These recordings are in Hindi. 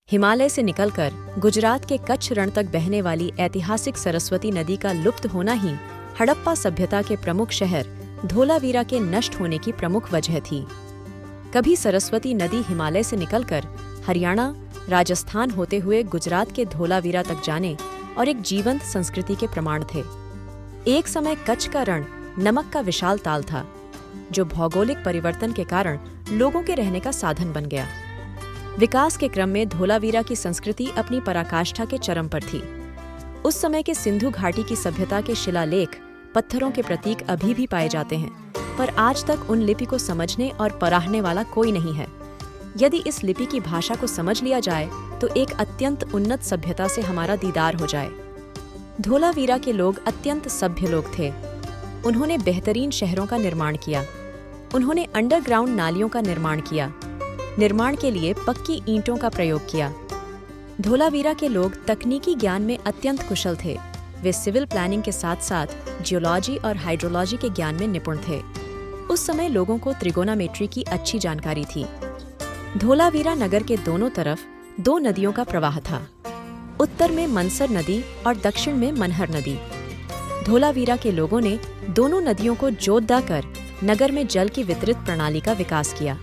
हिमालय से निकलकर गुजरात के कच्छ रण तक बहने वाली ऐतिहासिक सरस्वती नदी का लुप्त होना ही हड़प्पा सभ्यता के प्रमुख शहर धोलावीरा के नष्ट होने की प्रमुख वजह थी। कभी सरस्वती नदी हिमालय से निकलकर हरियाणा, राजस्थान होते हुए गुजरात के धोलावीरा तक जाने और एक जीवंत संस्कृति के प्रमाण थे। एक समय कच्छ का रण नमक का विशाल ताल था, जो भौगोलिक परिवर्तन के कारण लोगों के रहने का साधन बन गया। विकास के क्रम में धोलावीरा की संस्कृति अपनी पराकाष्ठा के चरम पर थी। उस समय के सिंधु घाटी की सभ्यता के शिलालेख पत्थरों के प्रतीक अभी भी पाए जाते हैं, पर आज तक उन लिपि को समझने और पराहने वाला कोई नहीं है। यदि इस लिपि की भाषा को समझ लिया जाए तो एक अत्यंत उन्नत सभ्यता से हमारा दीदार हो जाए। धोलावीरा के लोग अत्यंत सभ्य लोग थे। उन्होंने बेहतरीन शहरों का निर्माण किया। उन्होंने अंडरग्राउंड नालियों का निर्माण किया। निर्माण के लिए पक्की ईंटों का प्रयोग किया। धोलावीरा के लोग तकनीकी ज्ञान में अत्यंत कुशल थे। वे सिविल प्लानिंग के साथ साथ जियोलॉजी और हाइड्रोलॉजी के ज्ञान में निपुण थे। उस समय लोगों को त्रिगोनामेट्री की अच्छी जानकारी थी। धोलावीरा नगर के दोनों तरफ दो नदियों का प्रवाह था। उत्तर में मनसर नदी और दक्षिण में मनहर नदी। धोलावीरा के लोगों ने दोनों नदियों को जोत कर नगर में जल की वितरित प्रणाली का विकास किया।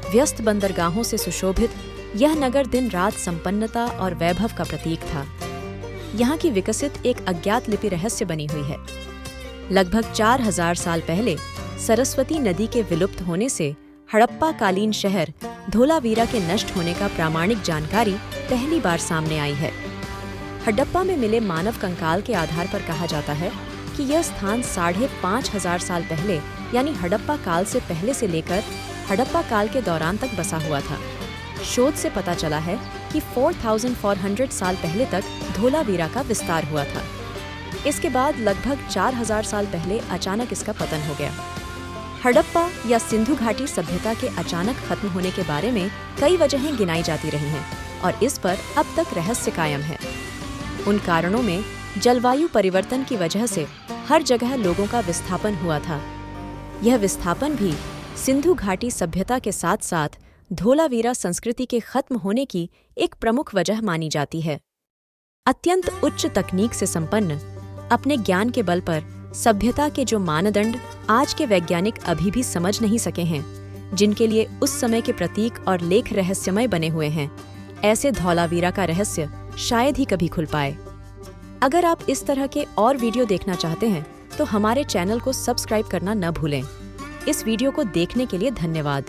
व्यस्त बंदरगाहों से सुशोभित यह नगर दिन रात संपन्नता और वैभव का प्रतीक था। यहाँ की विकसित एक अज्ञात लिपि रहस्य बनी हुई है। लगभग 4000 साल पहले सरस्वती नदी के विलुप्त होने से हड़प्पा कालीन शहर धोलावीरा के नष्ट होने का प्रामाणिक जानकारी पहली बार सामने आई है। हड़प्पा में मिले मानव कंकाल के आधार पर कहा जाता है कि यह स्थान 5500 साल पहले यानी हड़प्पा काल से पहले से लेकर हड़प्पा काल के दौरान तक बसा हुआ था। शोध से पता चला है कि 4400 साल पहले तक धोलावीरा का विस्तार हुआ था। इसके बाद लगभग 4000 साल पहले अचानक इसका पतन हो गया। हड़प्पा या सिंधु घाटी सभ्यता के अचानक खत्म होने के बारे में कई वजहें गिनाई जाती रही हैं और इस पर अब तक रहस्य कायम है। उन कारणों में जलवायु परिवर्तन की वजह से हर जगह लोगों का विस्थापन हुआ था। यह विस्थापन भी सिंधु घाटी सभ्यता के साथ साथ धोलावीरा संस्कृति के खत्म होने की एक प्रमुख वजह मानी जाती है। अत्यंत उच्च तकनीक से संपन्न अपने ज्ञान के बल पर सभ्यता के जो मानदंड आज के वैज्ञानिक अभी भी समझ नहीं सके हैं, जिनके लिए उस समय के प्रतीक और लेख रहस्यमय बने हुए हैं, ऐसे धोलावीरा का रहस्य शायद ही कभी खुल पाए। अगर आप इस तरह के और वीडियो देखना चाहते हैं तो हमारे चैनल को सब्सक्राइब करना न भूलें। इस वीडियो को देखने के लिए धन्यवाद।